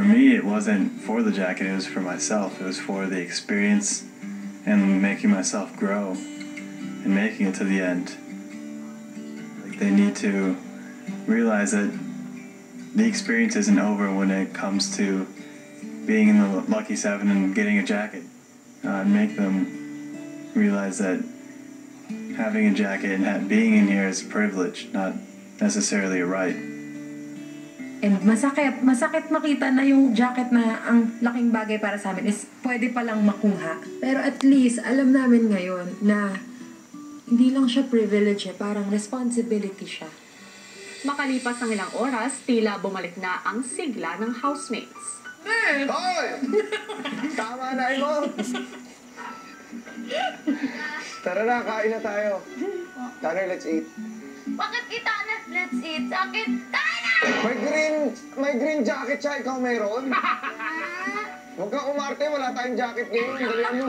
me, it wasn't for the jacket, it was for myself. It was for the experience and making myself grow and making it to the end. Like, they need to realize that the experience isn't over when it comes to being in the Lucky Seven and getting a jacket. Make them realize that having a jacket and being in here is a privilege, not necessarily a right. And masakit makita na yung jacket na ang laking bagay para sa amin is pwede palang makuha. Pero at least, alam namin ngayon na hindi lang siya privilege parang responsibility siya. Makalipas ang ilang oras, tila bumalik na ang sigla ng housemates. Hoy! Tama na mo! Tara na, kain na tayo. Tanner, let's eat. Bakit kita na let's eat? Sakit tayo na! May green jacket siya, ikaw meron? Huwag kang umarte, wala tayong jacket ngayon. Dalihan mo.